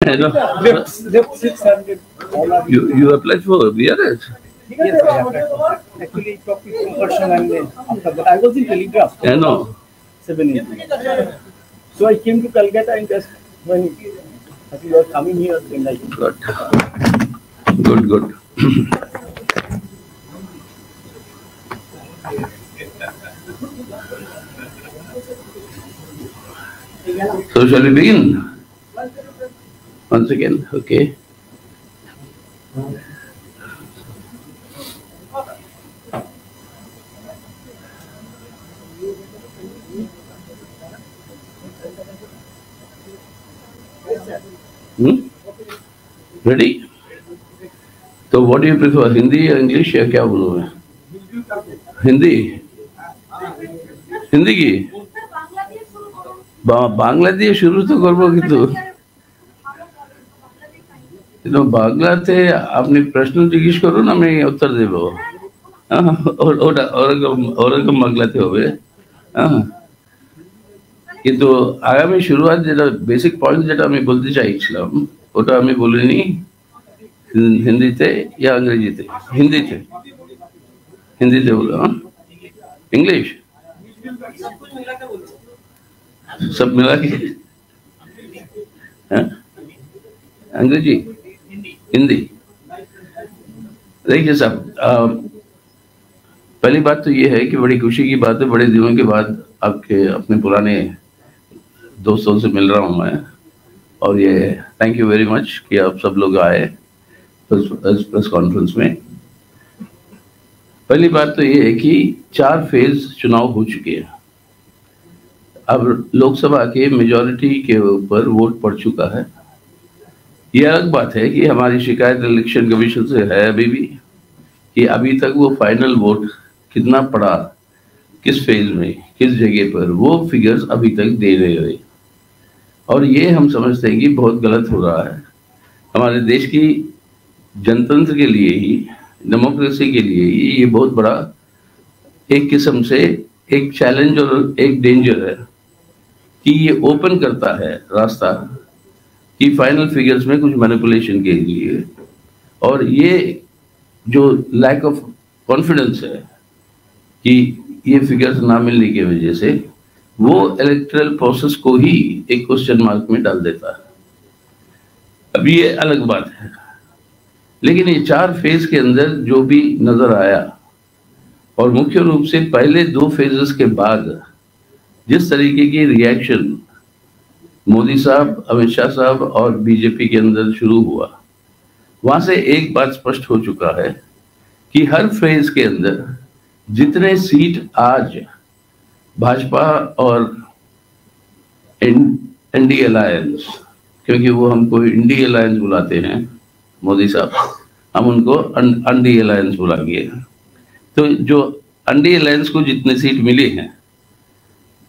No. Left 600. You applied for VRS? Yes, I applied for that. Actually, I talked with one person and then after that I was in Telegraph. I know. 7 years. So I came to Calcutta and just when as you were coming here, then I Good. Good, good. So shall we begin? Once again, okay. Ready? तो what do you prefer, Hindi या English या क्या बोलूं मैं? हिंदी हिंदी की बांग्लादेश शुरू तो करबो কিন্তু কিন্তু বাংলাতে আপনি প্রশ্ন জিজ্ঞেস করুন আমি উত্তর দেব ওটা ওরকম বাংলাতে হবে কিন্তু আগামী শুরুয়াত যেটা বেসিক পয়েন্ট যেটা আমি বলতে চাইছিলাম ওটা আমি বলিনি हिंदीते या अंग्रेजीते हिंदीते बोलो इंग्लिश सब मिला के अंग्रेजी हिंदी देखिए साहब पहली बात तो ये है कि बड़ी खुशी की बात है बड़े दिनों के बाद आपके अपने पुराने दोस्तों से मिल रहा हूँ मैं और ये थैंक यू वेरी मच कि आप सब लोग आए प्रेस कॉन्फ्रेंस में। पहली बात तो ये है कि 4 फेज चुनाव हो चुके हैं। अब लोकसभा के मेजॉरिटी के ऊपर वोट पड़ चुका है। ये अलग बात है कि हमारी शिकायत इलेक्शन कमीशन से है अभी भी कि अभी तक वो फाइनल वोट कितना पड़ा किस फेज में किस जगह पर वो फिगर्स अभी तक दे रहे हैं और ये हम समझते हैं कि बहुत गलत हो रहा है। हमारे देश की जनतंत्र के लिए ही डेमोक्रेसी के लिए ही ये बहुत बड़ा एक किस्म से एक चैलेंज और एक डेंजर है कि ये ओपन करता है रास्ता कि फाइनल फिगर्स में कुछ मैनिपुलेशन के लिए और ये जो लैक ऑफ कॉन्फिडेंस है कि ये फिगर्स ना मिलने की वजह से वो इलेक्टोरल प्रोसेस को ही एक क्वेश्चन मार्क में डाल देता है। अब ये अलग बात है लेकिन ये 4 फेज के अंदर जो भी नजर आया और मुख्य रूप से पहले 2 फेजेस के बाद जिस तरीके की रिएक्शन मोदी साहब अमित शाह साहब और बीजेपी के अंदर शुरू हुआ वहां से एक बात स्पष्ट हो चुका है कि हर फेज के अंदर जितने सीट आज भाजपा और एनडी अलायंस क्योंकि वो हमको इंडी अलायंस बुलाते हैं मोदी साहब हम उनको अंडी अलायंस बुलाएंगे तो जो अंडी अलायंस को जितने सीट मिली हैं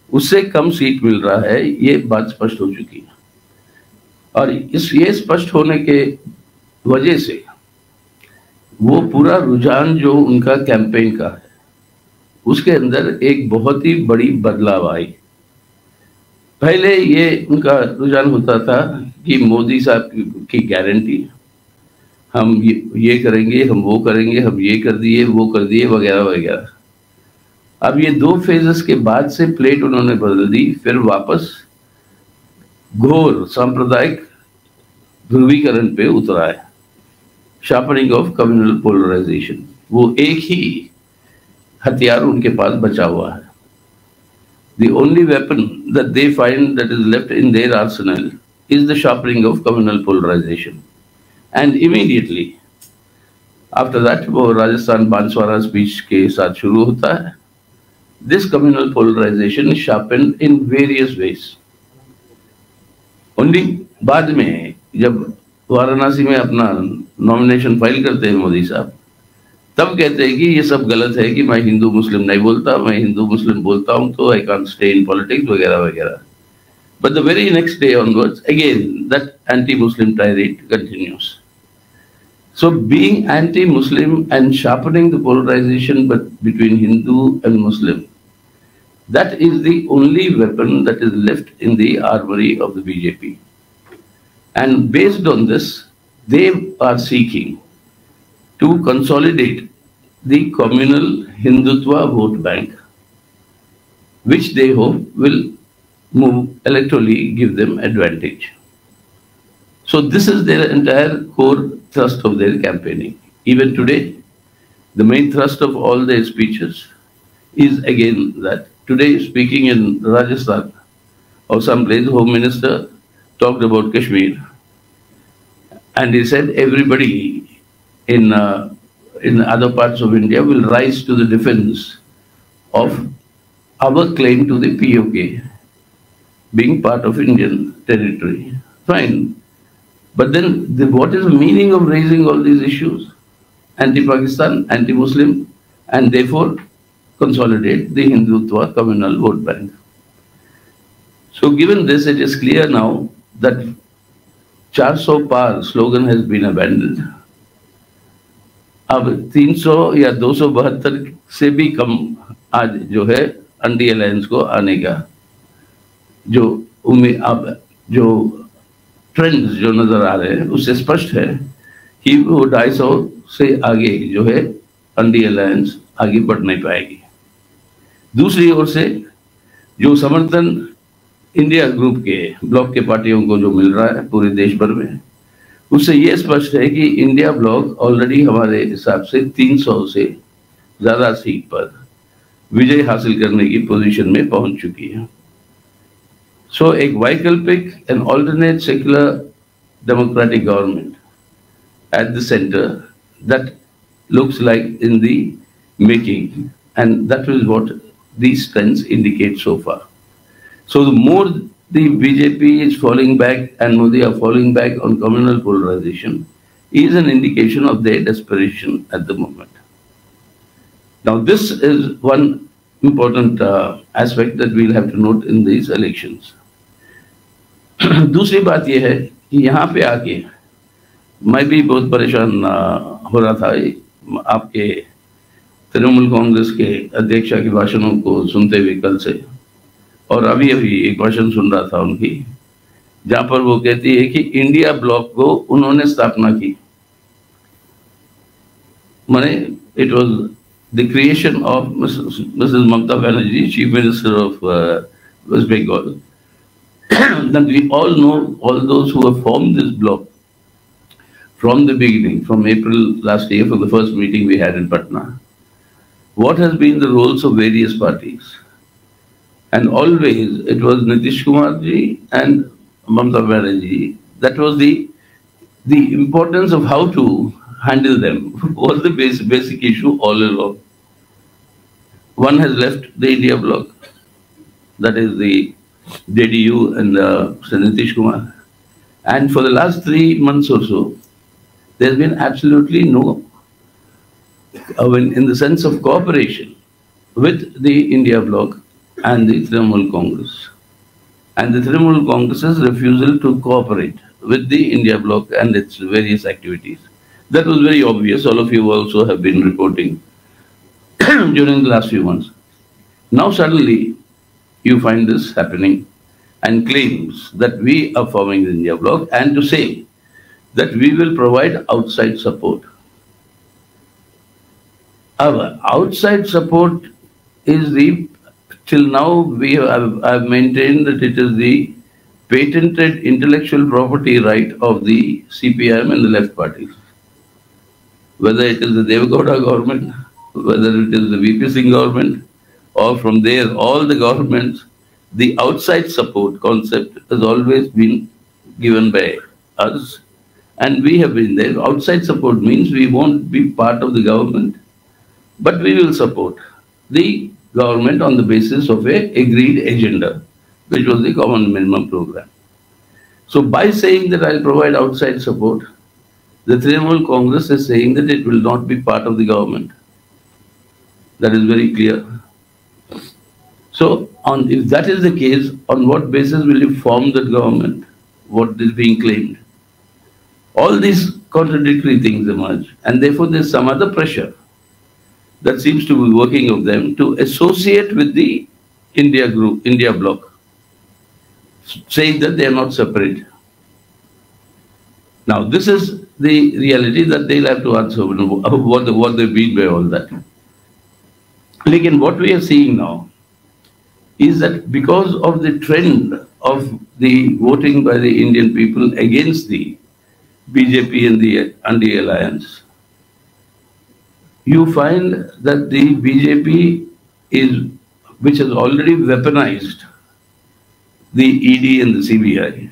उससे कम सीट मिल रहा है ये बात स्पष्ट हो चुकी है और ये स्पष्ट होने के वजह से वो पूरा रुझान जो उनका कैंपेन का है उसके अंदर एक बहुत ही बड़ी बदलाव आई। पहले ये उनका रुझान होता था कि मोदी साहब की गारंटी हम ये करेंगे हम वो करेंगे हम ये कर दिए वो कर दिए वगैरह वगैरह। अब ये 2 फेजेस के बाद से प्लेट उन्होंने बदल दी फिर वापस घोर सांप्रदायिक ध्रुवीकरण पे उतरा है शार्पनिंग ऑफ कम्युनल पोलराइजेशन वो एक ही हथियार उनके पास बचा हुआ है। The only weapon that they find that is left in their arsenal is the sharpening of communal polarization. And immediately after that वो राजस्थान बांसवाड़ा स्पीच के साथ शुरू होता है। This communal polarization is sharpened in various ways. Only बाद में जब वाराणसी में अपना नॉमिनेशन फाइल करते हैं मोदी साहब तब कहते हैं कि ये सब गलत है कि मैं हिंदू मुस्लिम नहीं बोलता मैं हिंदू मुस्लिम बोलता हूं तो I can't stay in politics वगैरह वगैरह। But the very next day onwards, again, that anti-Muslim tirade continues. So being anti-Muslim and sharpening the polarization between Hindu and Muslim, that is the only weapon that is left in the armory of the BJP. And based on this, they are seeking to consolidate the communal Hindutva vote bank, which they hope will move electorally, give them advantage. So this is their entire core thrust of their campaigning. Even today, the main thrust of all their speeches is again that today, speaking in Rajasthan or someplace, Home Minister talked about Kashmir, and he said everybody in other parts of India will rise to the defense of our claim to the POK being part of Indian territory. Fine. But then what is the meaning of raising all these issues? Anti-Pakistan, anti-Muslim, and therefore consolidate the Hindutva communal vote bank. So given this, it is clear now that 400 par slogan has been abandoned. अब 300 या 272 से भी कम आज जो है anti alliance को आने का जो उम्मीद अब जो ट्रेंड्स जो नजर आ रहे हैं उससे स्पष्ट है कि वो 250 से आगे जो है एंटी अलायंस आगे बढ़ नहीं पाएगी। दूसरी ओर से जो समर्थन इंडिया ग्रुप के ब्लॉक के पार्टियों को जो मिल रहा है पूरे देश भर में, उससे ये स्पष्ट है कि इंडिया ब्लॉक ऑलरेडी हमारे हिसाब से 300 से ज्यादा सीट पर विजय हासिल करने की पोजीशन में पहुंच चुकी है। सो एक वैकल्पिक and alternate secular democratic government at the centre that looks like in the making, and that is what these trends indicate so far. So the more the BJP is falling back and Modi are falling back on communal polarization is an indication of their desperation at the moment. Now this is one important aspect that we'll have to note in these elections. दूसरी बात यह है कि यहाँ पे आके मैं भी बहुत परेशान हो रहा था आपके तृणमूल कांग्रेस के अध्यक्ष के भाषणों को सुनते हुए कल से, और अभी एक भाषण सुन रहा था उनकी जहां पर वो कहती है कि इंडिया ब्लॉक को उन्होंने स्थापना की, माने it was the creation of Mrs Mamata Banerjee, chief minister of West Bengal. Then we all know all those who have formed this bloc from the beginning, from April last year, for the first meeting we had in Patna. What has been the roles of various parties? And always it was Nitish Kumar ji and Mamata Banerjee. That was the importance of how to handle them was the basic issue all along. One has left the India bloc, that is the JDU and Sir Nitish Kumar. And for the last 3 months or so, there's been absolutely no, in the sense of cooperation with the India bloc and the Trinamool Congress. And the Trinamool Congress's refusal to cooperate with the India bloc and its various activities. That was very obvious. All of you also have been reporting during the last few months. Now suddenly you find this happening and claims that we are forming the India bloc and to say that we will provide outside support. Our outside support is till now I've maintained that it is the patented intellectual property right of the CPIM and the left parties. Whether it is the Devagowda government, whether it is the VP Singh government, or from there all the governments, the outside support concept has always been given by us. And we have been there. Outside support means we won't be part of the government, but we will support the government on the basis of a agreed agenda, which was the common minimum program. So by saying that I'll provide outside support, the Trinamool Congress is saying that it will not be part of the government. That is very clear. So if that is the case, on what basis will you form that government? What is being claimed? All these contradictory things emerge, and therefore there's some other pressure that seems to be working of them to associate with the India group, India bloc, saying that they are not separate. Now, this is the reality that they'll have to answer what they mean by all that. Lekin what we are seeing now is that because of the trend of the voting by the Indian people against the BJP and the anti-alliance, you find that the BJP which has already weaponized the ED and the CBI,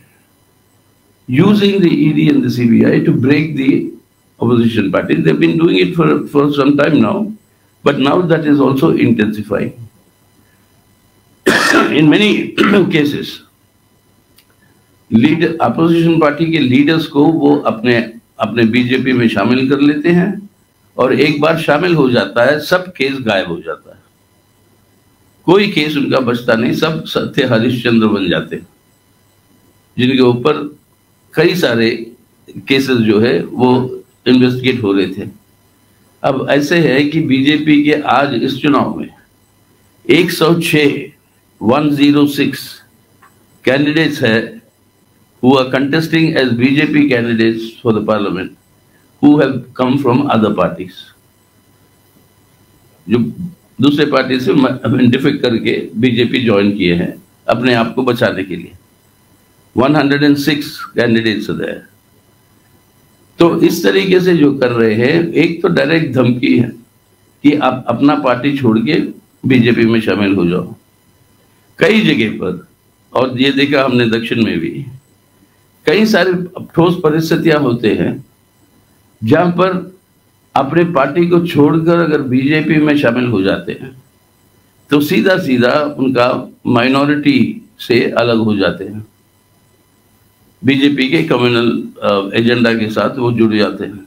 using the ED and the CBI to break the opposition party. They've been doing it for some time now, but now that is also intensifying. In many cases, opposition party के leaders को वो अपने BJP में शामिल कर लेते हैं, और एक बार शामिल हो जाता है सब केस गायब हो जाता है, कोई केस उनका बचता नहीं, सब सत्य हरिश्चंद्र बन जाते हैं, जिनके ऊपर कई सारे केसेस जो है वो इन्वेस्टिगेट हो रहे थे। अब ऐसे है कि बीजेपी के आज इस चुनाव में 106 कैंडिडेट्स है who are contesting as BJP candidates for the parliament who have come from other parties, जो दूसरे पार्टी से डिफेक्ट करके बीजेपी ज्वाइन किए हैं अपने आप को बचाने के लिए। 106 कैंडिडेट्स है। तो इस तरीके से जो कर रहे हैं, एक तो डायरेक्ट धमकी है कि आप अपना पार्टी छोड़ के बीजेपी में शामिल हो जाओ कई जगह पर, और ये देखा हमने दक्षिण में भी कई सारे ठोस परिस्थितियां होते हैं जहां पर अपने पार्टी को छोड़कर अगर बीजेपी में शामिल हो जाते हैं तो सीधा सीधा उनका माइनॉरिटी से अलग हो जाते हैं, बीजेपी के कम्युनल एजेंडा के साथ वो जुड़ जाते हैं।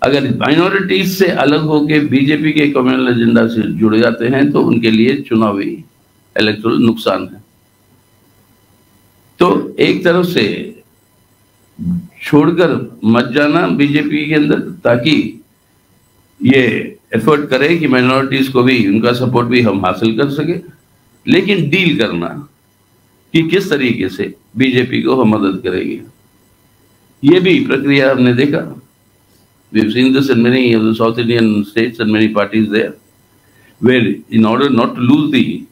अगर माइनॉरिटीज से अलग होकर बीजेपी के कम्युनल एजेंडा से जुड़ जाते हैं तो उनके लिए चुनावी इलेक्टोरल नुकसान है। तो एक तरफ से छोड़कर मत जाना बीजेपी के अंदर, ताकि ये एफर्ट करें कि माइनॉरिटीज को भी उनका सपोर्ट भी हम हासिल कर सके, लेकिन डील करना कि किस तरीके से बीजेपी को हम मदद करेंगे, ये भी प्रक्रिया हमने देखा। We've seen this in many of the South Indian states and many parties there, where in order not to lose the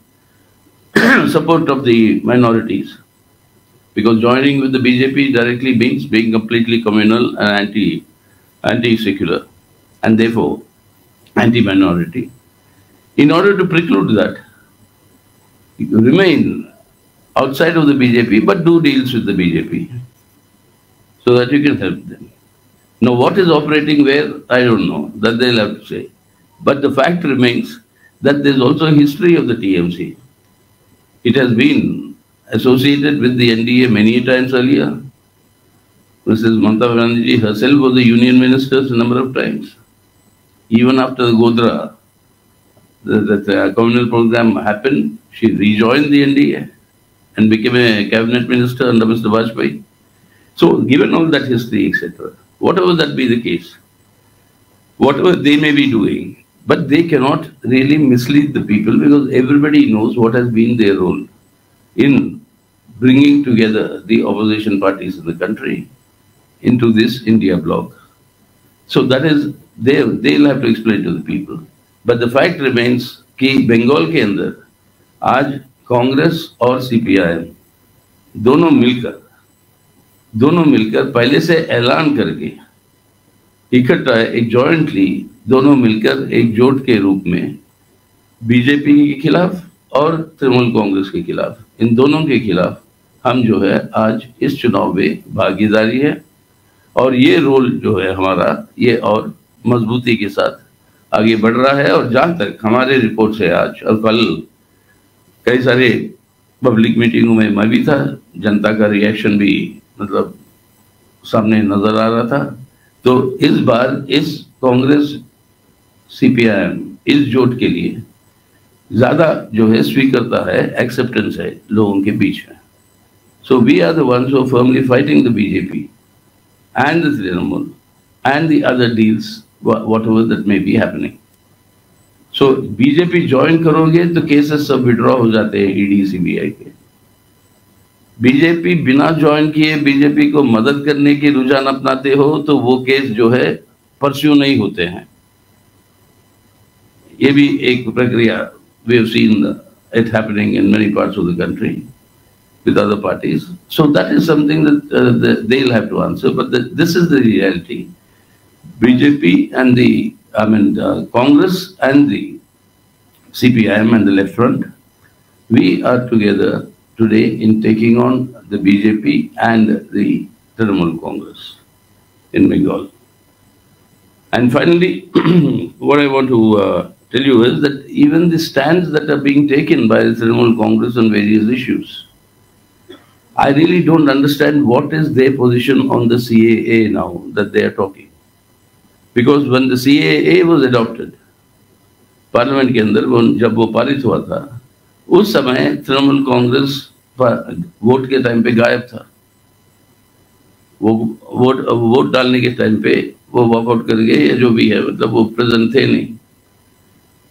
support of the minorities, because joining with the BJP directly means being completely communal and anti-secular, and therefore anti-minority. In order to preclude that, you remain outside of the BJP, but do deals with the BJP, so that you can help them. Now, what is operating where, I don't know, that they'll have to say. But the fact remains that there's also a history of the TMC. It has been associated with the NDA many times earlier. Mrs. Mamata Banerjee herself was the union minister a number of times. Even after the Godhra, the communal program happened, she rejoined the NDA and became a cabinet minister under Mr. Vajpayee. So, given all that history, etc., whatever that be the case, whatever they may be doing, but they cannot really mislead the people, because everybody knows what has been their role in bringing together the opposition parties in the country into this India bloc. So that is, they'll have to explain to the people. But the fact remains कि बंगाल के अंदर आज कांग्रेस और CPI दोनों मिलकर पहले से ऐलान करके इकट्ठा एक जॉइंटली दोनों मिलकर एकजुट के रूप में बीजेपी के खिलाफ और तृणमूल कांग्रेस के खिलाफ, इन दोनों के खिलाफ हम जो है आज इस चुनाव में भागीदारी है, और ये रोल जो है हमारा ये और मजबूती के साथ आगे बढ़ रहा है। और जहाँ तक हमारे रिपोर्ट से आज और कल कई सारे पब्लिक मीटिंगों में मैं भी था, जनता का रिएक्शन भी मतलब सामने नजर आ रहा था। तो इस बार इस कांग्रेस सीपीआईएम इस जोट के लिए ज्यादा जो है स्वीकारता है, एक्सेप्टेंस है लोगों के बीच में। So we are the ones who are firmly fighting the BJP and the Trinamool and the other deals whatever that may be happening. So BJP join करोगे तो केसेस सब विड्रॉ हो जाते हैं ईडी सीबीआई के, बीजेपी बिना ज्वाइन किए BJP को मदद करने की रुझान अपनाते हो तो वो केस जो है परस्यू नहीं होते हैं। ये भी एक प्रक्रिया, we have seen it happening in many parts of the country with other parties. So that is something that they'll have to answer. But this is the reality. BJP and Congress and the CPIM and the Left Front, we are together today in taking on the BJP and the Trinamool Congress in Bengal. And finally, what I want to tell you is that even the stands that are being taken by the Trinamool Congress on various issues, I really don't understand what is their position on the CAA now that they are talking. Because when the CAA was adopted, parliament के अंदर जब वो पारित हुआ था, उस समय Trinamool Congress vote के टाइम पे गायब था। वो वोट डालने के टाइम पे वो वॉकआउट कर गए या जो भी है, मतलब वो प्रेजेंट थे नहीं।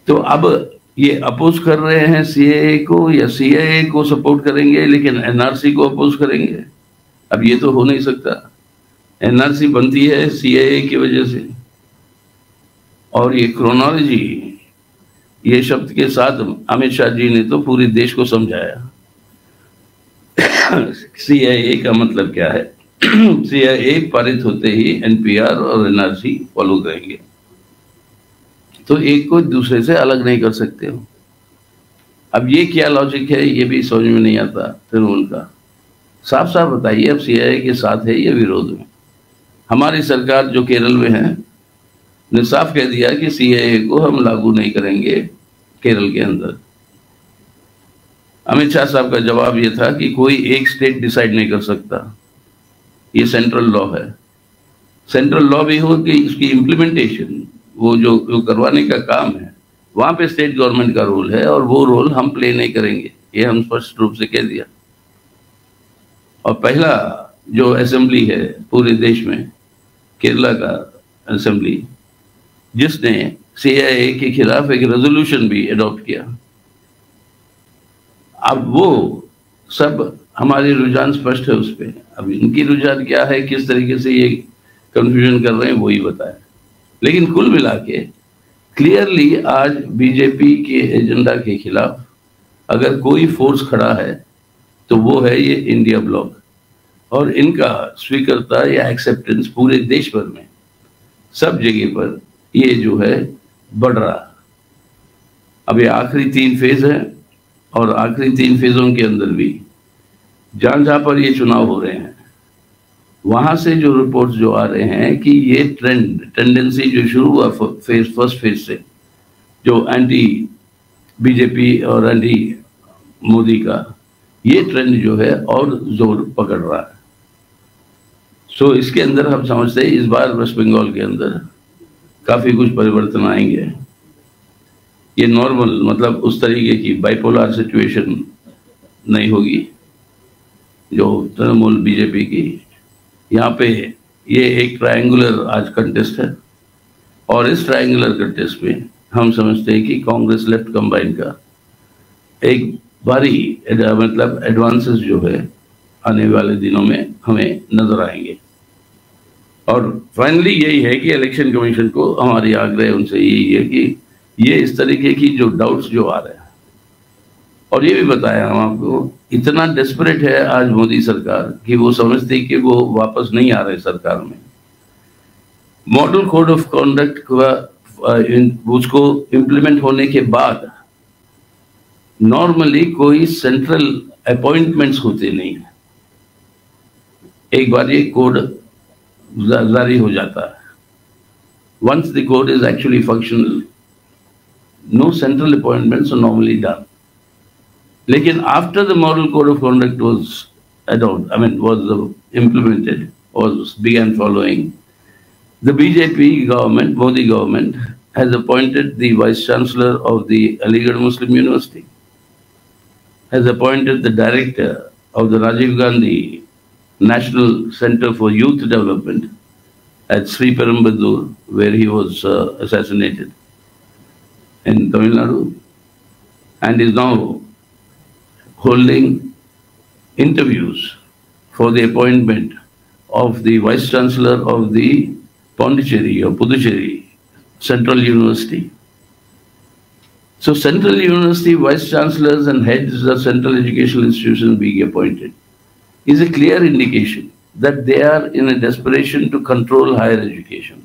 तो अब ये अपोज कर रहे हैं सीएए को या सीएए को सपोर्ट करेंगे लेकिन एनआरसी को अपोज करेंगे। अब ये तो हो नहीं सकता। एनआरसी बनती है सीएए की वजह से, और ये क्रोनोलॉजी, ये शब्द के साथ अमित शाह जी ने तो पूरे देश को समझाया। सीएए का मतलब क्या है? सीएए पारित होते ही एनपीआर और एनआरसी फॉलो करेंगे, तो एक को दूसरे से अलग नहीं कर सकते हो। अब ये क्या लॉजिक है, ये भी समझ में नहीं आता तृणमूल का। साफ साफ बताइए, अब सीएए के साथ है या विरोध में? हमारी सरकार जो केरल में है ने साफ कह दिया कि सीएए को हम लागू नहीं करेंगे केरल के अंदर। अमित शाह साहब का जवाब ये था कि कोई एक स्टेट डिसाइड नहीं कर सकता, ये सेंट्रल लॉ है। सेंट्रल लॉ भी हो कि इसकी इम्प्लीमेंटेशन, वो जो करवाने का काम है, वहां पे स्टेट गवर्नमेंट का रोल है और वो रोल हम प्ले नहीं करेंगे, ये हम स्पष्ट रूप से कह दिया। और पहला जो असेंबली है पूरे देश में, केरला का असेंबली, जिसने सीएए के खिलाफ एक रेजोल्यूशन भी अडॉप्ट किया। अब वो सब हमारे रुझान स्पष्ट है उस पर। अब इनकी रुझान क्या है, किस तरीके से ये कंफ्यूजन कर रहे हैं, वही बताया। लेकिन कुल मिला के क्लियरली आज बीजेपी के एजेंडा के खिलाफ अगर कोई फोर्स खड़ा है तो वो है ये इंडिया ब्लॉक, और इनका स्वीकारता या एक्सेप्टेंस पूरे देश भर में सब जगह पर ये जो है बढ़ रहा। अब ये आखिरी 3 फेज है, और आखिरी 3 फेजों के अंदर भी जहां जहां पर ये चुनाव हो रहे हैं, वहां से जो रिपोर्ट्स जो आ रहे हैं कि ये टेंडेंसी जो शुरू हुआ फर्स्ट फेज से, जो एंटी बीजेपी और एंटी मोदी का, ये ट्रेंड जो है और जोर पकड़ रहा है। सो इसके अंदर हम समझते हैं इस बार वेस्ट बंगाल के अंदर काफी कुछ परिवर्तन आएंगे। ये नॉर्मल, मतलब उस तरीके की बाइपोलर सिचुएशन नहीं होगी जो तृणमूल बीजेपी की। यहाँ पे ये एक ट्रायंगुलर आज कंटेस्ट है, और इस ट्रायंगुलर कंटेस्ट में हम समझते हैं कि कांग्रेस लेफ्ट कंबाइन का एक भारी मतलब एडवांसेस जो है आने वाले दिनों में हमें नजर आएंगे। और फाइनली यही है कि इलेक्शन कमीशन को हमारी आग्रह उनसे यही है कि ये इस तरीके की जो डाउट्स जो आ रहे हैं, और ये भी बताया हम आपको, इतना डेस्परेट है आज मोदी सरकार कि वो समझती कि वो वापस नहीं आ रहे सरकार में। मॉडल कोड ऑफ कॉन्डक्ट उसको इम्प्लीमेंट होने के बाद नॉर्मली कोई सेंट्रल अपॉइंटमेंट्स होते नहीं है। एक बार ये कोड जारी हो जाता है, once the code is actually functional, no central appointments are normally done. लेकिन after the model code of conduct was adopted, was implemented, began following, the BJP government, Modi government, has appointed the Vice Chancellor of the Aligarh Muslim University, has appointed the Director of the Rajiv Gandhi National Center for Youth Development at Sri Perumbudur, where he was assassinated in Tamil Nadu, and is now holding interviews for the appointment of the Vice Chancellor of the Pondicherry or Puducherry Central University. So Central University Vice Chancellors and heads of central educational institutions being appointed is a clear indication that they are in a desperation to control higher education,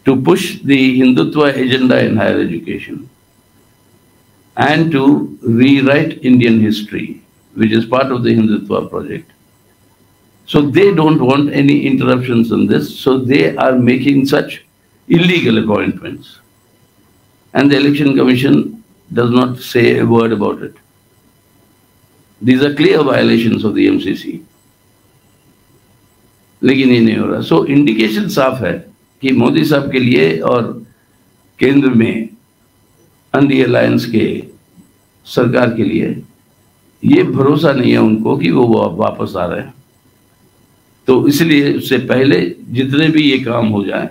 to push the Hindutva agenda in higher education, and to rewrite Indian history, which is part of the Hindutva project. So they don't want any interruptions in this, so they are making such illegal appointments. And the Election Commission does not say a word about it. These are clear violations of the MCC. लेकिन ये नहीं हो रहा. So indication साफ है कि मोदी साहब के लिए और केंद्र में अंडी अलायंस के सरकार के लिए ये भरोसा नहीं है उनको कि वो वापस आ रहे हैं. तो इसलिए उससे पहले जितने भी ये काम हो जाए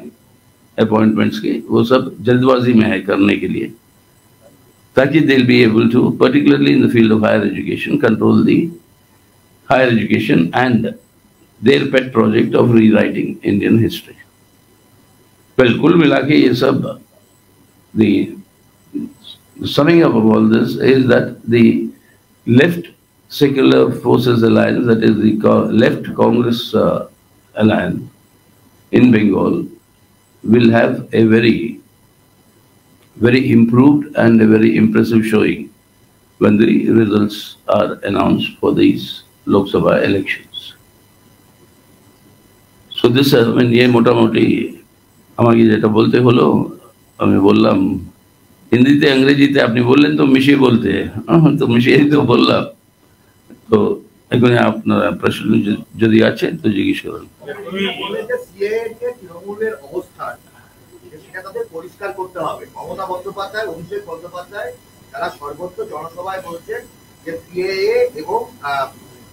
अपॉइंटमेंट्स के, वो सब जल्दबाजी में है करने के लिए, ताकि they'll be able to, particularly in the field of higher education, control the higher education and their pet project of rewriting Indian history. Well, कुल मिला के ये सब, the summing up of all this is that the left secular forces alliance, that is the left Congress alliance in Bengal, will have a very, very improved and a very impressive showing when the results are announced for these Lok Sabha elections. So this, I mean, ये मोटा मोटी আমাকে যেটা বলতে হলো আমি বললাম হিন্দিতে ইংরেজিতে আপনি বললেন তো মিশিয়ে বলতে, তো মিশিয়ে তো বললাম. তো এখন আপনার প্রশ্ন যদি আছে তো জিজ্ঞেস করুন. তৃণমূলের অবস্থান সেটা তাদের পরিষ্কার করতে হবে. মমতা বন্দ্যোপাধ্যায়, অভিষেক বন্দ্যোপাধ্যায় তারা সর্বত্র জনসভায় বলছেন যে সিএএ এবং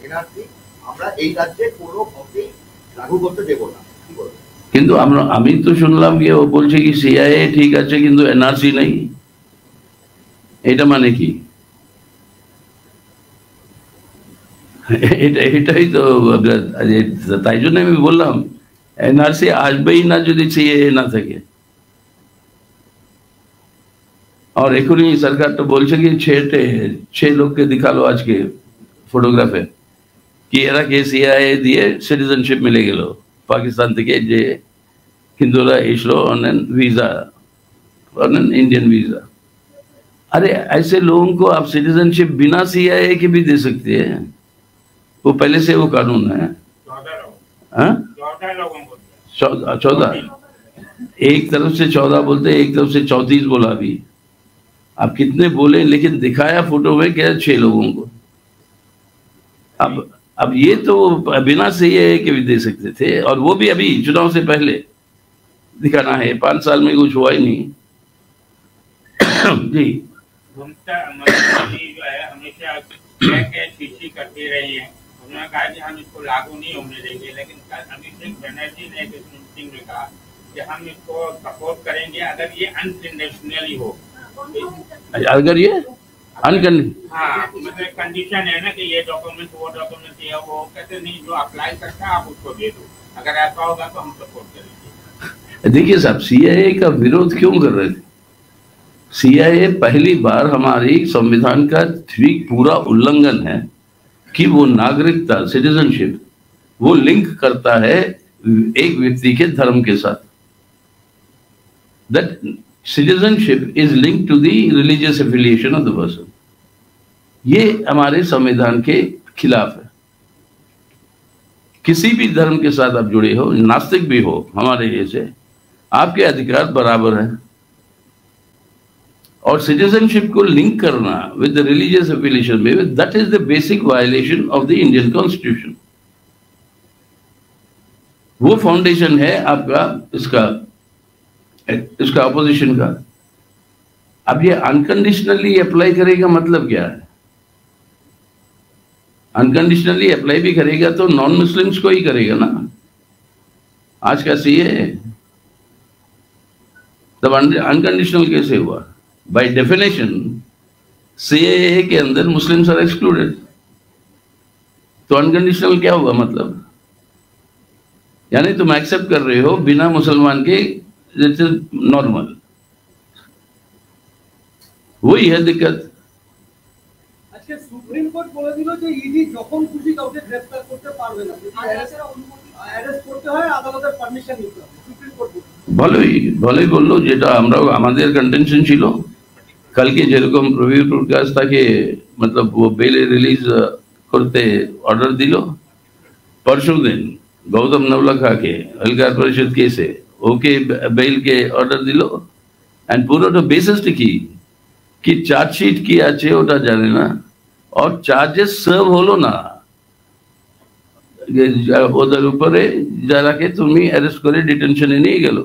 এনআরসি আমরা এই রাজ্যে কোনো মতেই লাগু করতে দেব না. কি বলবেন? কিন্তু আমি তো শুনলাম কি ও বলছে কি সিএএ ঠিক আছে কিন্তু এনআরসি নেই. এটা মানে কি? এটাই তো, তাই জন্য আমি বললাম एनआरसी আসবেই না যদি সিএএ না থাকে. और एखुनी सरकार तो बोलছে কি 6 লোককে দেখালো আজকে ফটোগ্রাফে কি এরা কে সিএএ দিয়ে সিটিজেনশিপ মিলে গেল পাকিস্তান থেকে, যে হিন্দুরা এসলো on an visa, on an Indian visa. अरे ऐसे लोगों को आप सिटीजनशिप बिना सीएए के भी दे सकते हैं. वो पहले से वो कानून है. 14 एक तरफ से 14 बोलते, एक तरफ से 34 बोला. अभी आप कितने बोले, लेकिन दिखाया फोटो में क्या 6 लोगों को. अब ये तो बिना सीएए के भी दे सकते थे, और वो भी अभी चुनाव से पहले दिखाना है. 5 साल में कुछ हुआ ही नहीं. जी जो है हमेशा करती रही है. उन्होंने कहा कि हम इसको लागू नहीं होने देंगे, लेकिन कल अभिषेक बनर्जी ने मीटिंग में कहा कि हम इसको सपोर्ट करेंगे अगर ये अनकंडीशनली हो. अगर ये मतलब कंडीशन है ना कि ये डॉक्यूमेंट वो डॉक्यूमेंट ये वो कहते नहीं, जो अप्लाई करता है आप उसको दे दो. अगर ऐसा होगा तो हम सपोर्ट करेंगे. देखिए साहब, सीएए का विरोध क्यों कर रहे थे? सीएए पहली बार हमारी संविधान का ठीक पूरा उल्लंघन है कि वो नागरिकता सिटीजनशिप वो लिंक करता है एक व्यक्ति के धर्म के साथ. That citizenship is linked to the religious affiliation of the person. ये हमारे संविधान के खिलाफ है. किसी भी धर्म के साथ आप जुड़े हो, नास्तिक भी हो हमारे जैसे, आपके अधिकार बराबर है. और सिटीजनशिप को लिंक करना विद द रिलीजियस एफिलिएशन में, that is the basic violation of the Indian constitution. वो फाउंडेशन है आपका इसका अपोजिशन का. अब ये अनकंडीशनली अप्लाई करेगा मतलब क्या है? अनकंडीशनली अप्लाई भी करेगा तो नॉन मुस्लिम्स को ही करेगा ना. आज का सीएए तब अनकंडीशनल कैसे हुआ? बाय डेफिनेशन सीएए के अंदर मुस्लिम्स आर एक्सक्लूडेड. तो अनकंडीशनल क्या हुआ मतलब? यानी तुम एक्सेप्ट कर रहे हो बिना मुसलमान के, नॉर्मल। वही है दिक्कत। আজকে সুপ্রিম কোর্ট বলে দিল যে ইডি যখন খুশি কাউকে গ্রেফতার করতে পারবে না, যদি অ্যারেস্ট করতে হয় আদালতের পারমিশন নিতে হবে। সুপ্রিম কোর্ট ভালোই বললো, যেটা আমরাও আমাদের কন্টেনশন ছিল। কালকে যেরকম প্রবীর প্রকাশ তাকে मतलब वो बेल रिलीज करते ऑर्डर दिल, परसों दिन गौतम नवलखा के अलगार परिषद केसे ओके बेल के ऑर्डर दिल। एंड पूरा बेसिस कि चार्जशीट की आछे ओटा जाने ना, और चार्जेस सर्व हलो ना ওদের উপরে যারাকে তুমি অ্যারেস্ট করে ডিটেনশনে নিয়ে গেল,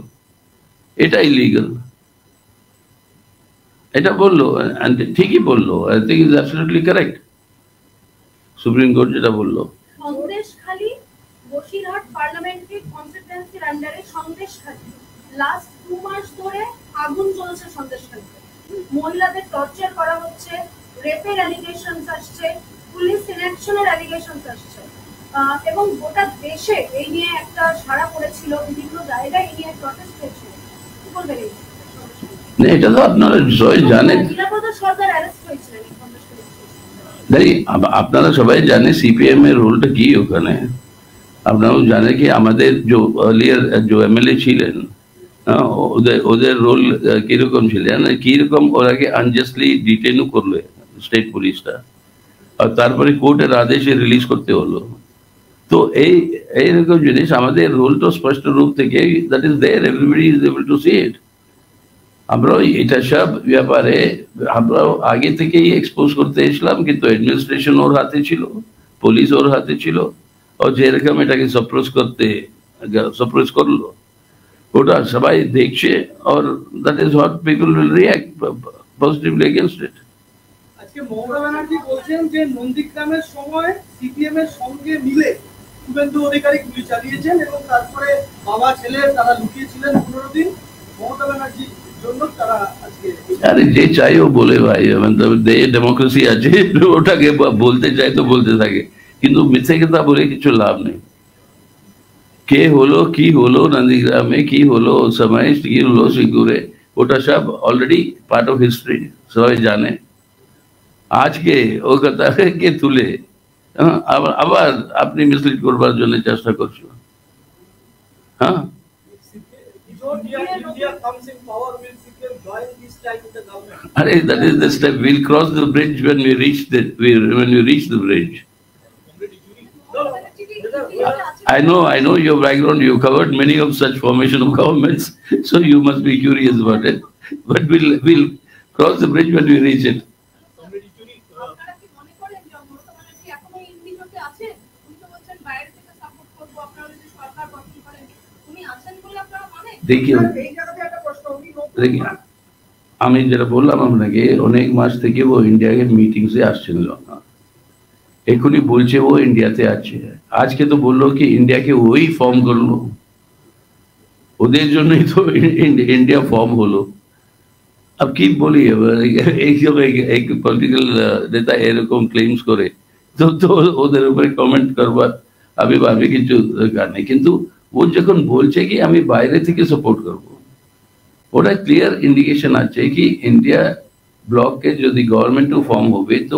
এটা ইলিগাল। এটা বললো, ঠিকই বললো। I think is absolutely correct supreme court যেটা বললো। সন্দেশখালী বসিরহাট পার্লামেন্টারি কনস্টিটুয়েন্সির আন্ডারে সন্দেশখালী লাস্ট 2 মাস ধরে আগুন জ্বলছে। সন্দেশখালীতে মহিলাদের টর্চার করা হচ্ছে, রেপের অ্যালিগেশনস আসছে, পুলিশ ইনঅ্যাকশনের অ্যালিগেশনস আসছে, এবং গোটা দেশে এই নিয়ে একটা সাড়া পড়েছিল, বিভিন্ন জায়গায় এই নিয়ে প্রটেস্ট হয়েছিল। কি বলবেন? এটা তো আপনারা সবাই জানেন, সরকার অ্যারেস্ট হয়েছিলেন আপনারা সবাই জানে সিপিএম এর রোলটা কি ওখানে। আপনারাও জানে কি আমাদের যে আর্লিয়ার যে এমএলএ ছিলেন ওদের রোল কিরকম ছিল, কিরকম ওরাকে আনজাস্টলি ডিটেনও করলো স্টেট পুলিশটা, আর তারপরে কোর্টের আদেশে রিলিজ করতে হলো। তো এইরকম জিনিস আমাদের রোল তো স্পষ্ট রূপ থেকে that is there, everybody is able to see it. আমরাও এটা সব ব্যাপারে আমরাও আগে থেকেই এক্সপোজ করতে এসলাম, কিন্তু অ্যাডমিনিস্ট্রেশন ওর হাতে ছিল, পুলিশ ওর হাতে ছিল, और যেরকম এটাকে সপ্রেস করলো ওটা সবাই দেখছে, और that is what people will react positively against it. আজকে মমতা ব্যানার্জি বলছেন যে নন্দীগ্রামের সময় সিপিএম এর সঙ্গে মিলে শুভেন্দু অধিকারী গুলি চালিয়েছেন এবং তারপরে বাবা ছেলে তারা লুকিয়েছিলেন 15 দিন। মমতা ব্যানার্জি জন্য তারা আজকে আরে যে চাই ও বলে ভাই, मतलब ডেমোক্রেসি আছে, ওটাকে বলতে চাই তো বলতে থাকে, কিন্তু মিথ্যে কথা বলে কিছু লাভ নেই। কে হলো কি হলো নন্দীগ্রামে, কি হলো ওই সময়, কি হলো সিঙ্গুরে, ওটা সব অলরেডি পার্ট অফ হিস্ট্রি, সবাই জানে। আজকে ও কথাকে তুলে আবার আপনি মিসলিড করবার জন্য চেষ্টা করছো। হ্যাঁ, আরে that is the step, we'll cross the bridge when we reach the bridge. I know your background, you covered many of such formation of governments, so you must be curious about it, but we'll cross the bridge when we reach it. देखिए আমি যেটা বললাম আপনাকে, অনেক মাস থেকে ও ইন্ডিয়াকে মিটিংসে আসছিল না, এখনই বলছে ও ইন্ডিয়াতে আছে। আজকে তো বললো কি ইন্ডিয়াকে ওই ফর্ম করলো, ওদের জন্যই তো ইন্ডিয়া ফর্ম হলো। अब কি বলি, এক পলিটিক্যাল নেতা এরকম ক্লেমস করে তো ওদের উপরে কমেন্ট করবার আমি ভাবি কিছু দরকার নেই। কিন্তু ও যখন বলছে কি আমি বাইরে থেকে সাপোর্ট করব, ওটা ক্লিয়ার ইন্ডিকেশন আছে কি ইন্ডিয়া ব্লককে যদি গভর্নমেন্টও ফর্ম হবে তো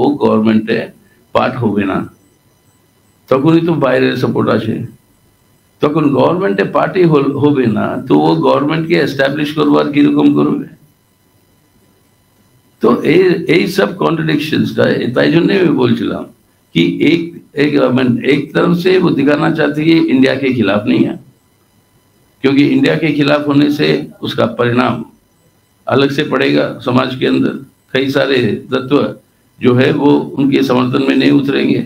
ও গভর্নমেন্টে পার্ট হবে না, তখনই তো বাইরের সাপোর্ট আছে। তখন গভর্নমেন্টে পার্টি হবে না তো ও গভর্নমেন্টকে এস্টাবলিশ করবার কিরকম করবে? তো এই সব কন্ট্রাডিक्शंसটা, তাই জন্য আমি বলছিলাম कि एक तरफ से वो दिखाना चाहते कि इंडिया के खिलाफ नहीं है, क्योंकि इंडिया के खिलाफ होने से उसका परिणाम अलग से पड़ेगा समाज के अंदर। कई सारे तत्व जो है वो उनके समर्थन में नहीं उतरेंगे,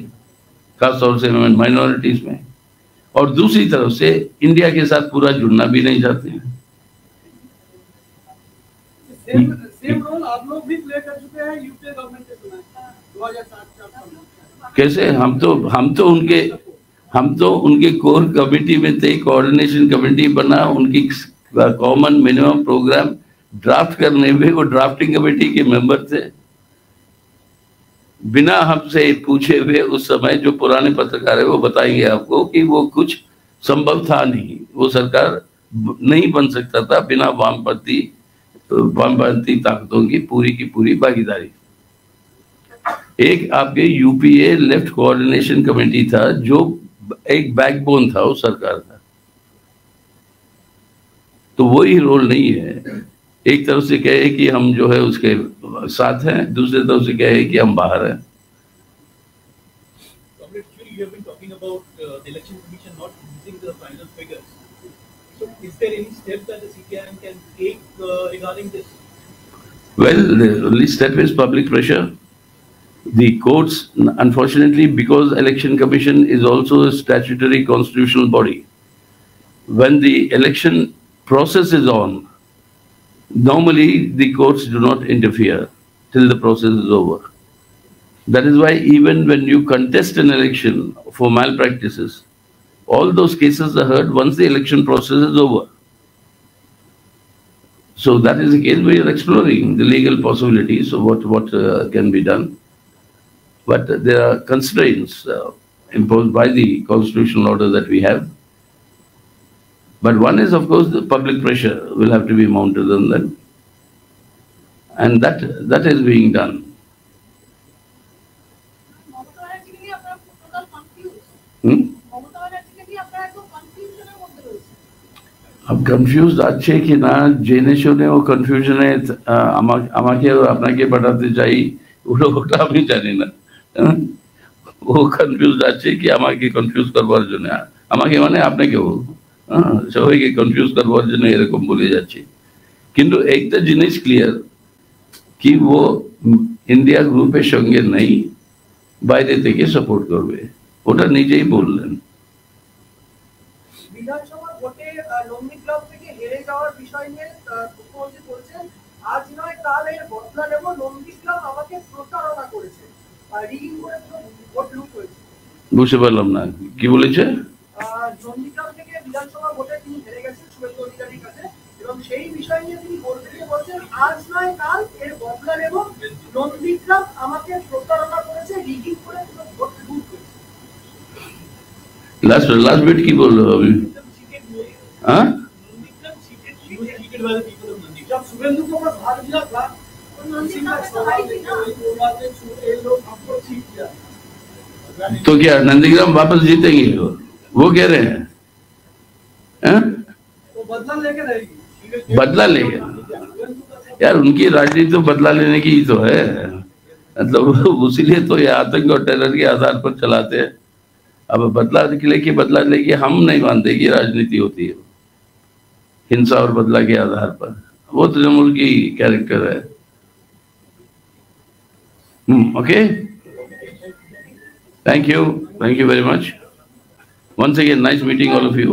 खासतौर से माइनॉरिटीज में, और दूसरी तरफ से इंडिया के साथ पूरा जुड़ना भी नहीं चाहते हैं। सेम रोल आप लोग भी प्ले कर चुके हैं यूपीए गवर्नमेंट के समय 2007 कैसे? हम तो उनके कोर कमेटी में थे, कोऑर्डिनेशन कमेटी बना, उनकी कॉमन मिनिमम प्रोग्राम ड्राफ्ट करने में वो ड्राफ्टिंग कमेटी के मेंबर थे। बिना हमसे पूछे हुए उस समय जो पुराने पत्रकार है वो बताएंगे आपको कि वो कुछ संभव था नहीं, वो सरकार नहीं बन सकता था बिना वामपंथी ताकतों की पूरी भागीदारी। एक आपके यूपीए लेफ्ट कोऑर्डिनेशन कमेटी था जो एक बैकबोन था उस सरकार का, तो वही रोल नहीं है। एक तरफ से कहे कि हम जो है उसके साथ हैं, दूसरे तरफ से कहे कि हम बाहर हैं। You have been talking about the election commission not releasing the final figures. So, is there any step that the CPIM can take regarding this? Well, the only step is public pressure. The courts, unfortunately, because election commission is also a statutory constitutional body, when the election process is on, normally the courts do not interfere till the process is over. That is why even when you contest an election for malpractices, all those cases are heard once the election process is over. So that is the case we are exploring the legal possibilities of what can be done. But there are constraints imposed by the constitutional order that we have. But one is, of course, the public pressure will have to be mounted on them. And that is being done. अब confuse আছে কি না জেনে শুনে ও কনফিউশনে আমাকে আপনাকে পাঠাতে চাই ওটা আমি জানি না। ও কনফিউজ আছে কি আমাকে কনফিউজ করবার জন্য, আমাকে মানে আপনাকেও সবাইকে কনফিউজ করবার জন্য এরকম বলে যাচ্ছে। কিন্তু একটা জিনিস ক্লিয়ার কি ও ইন্ডিয়া গ্রুপের সঙ্গে নেই, বাইরে থেকে সাপোর্ট করবে, ওটা নিজেই বললেন। বিধানসভা ভোটে নন্দীগ্রাম থেকে হেরে যাওয়ার বিষয় নিয়ে মুখ্যমন্ত্রী বলছেন আজ নয় কাল এর বদলা নেব, নন্দীগ্রাম আমাকে প্রতারণা করেছে, রিগিং করে ভোট লুট হয়েছে। বুঝতে পারলাম না কি বলেছে। নন্দীগ্রাম থেকে বিধানসভা ভোটে তিনি হেরে গেছেন শুভেন্দু অধিকারীর কাছে, এবং সেই বিষয় নিয়ে তিনি বলছেন আজ নয় কাল এর বদলা নেব, নন্দীগ্রাম আমাকে প্রতারণা করেছে, রিগিং করে ভোট লুট হয়েছে। लास्ट बिट की बोल रहे हो अभी? हाँ? जब शुभेंदु को मैं भाग दिया था तो क्या नंदीग्राम वापस जीतेंगे वो कह रहे हैं? वो बदला लेके रहेगी, बदला लेगा यार, उनकी राजनीति तो बदला लेने की ही तो है, मतलब उसीलिए तो ये आतंक और टेरर के आधार पर चलाते हैं। अब बदला लेके हम नहीं मानते कि राजनीति होती है हिंसा और बदला के आधार पर, वो तृणमूल की कैरेक्टर है। Okay, thank you very much once again, nice meeting all of you.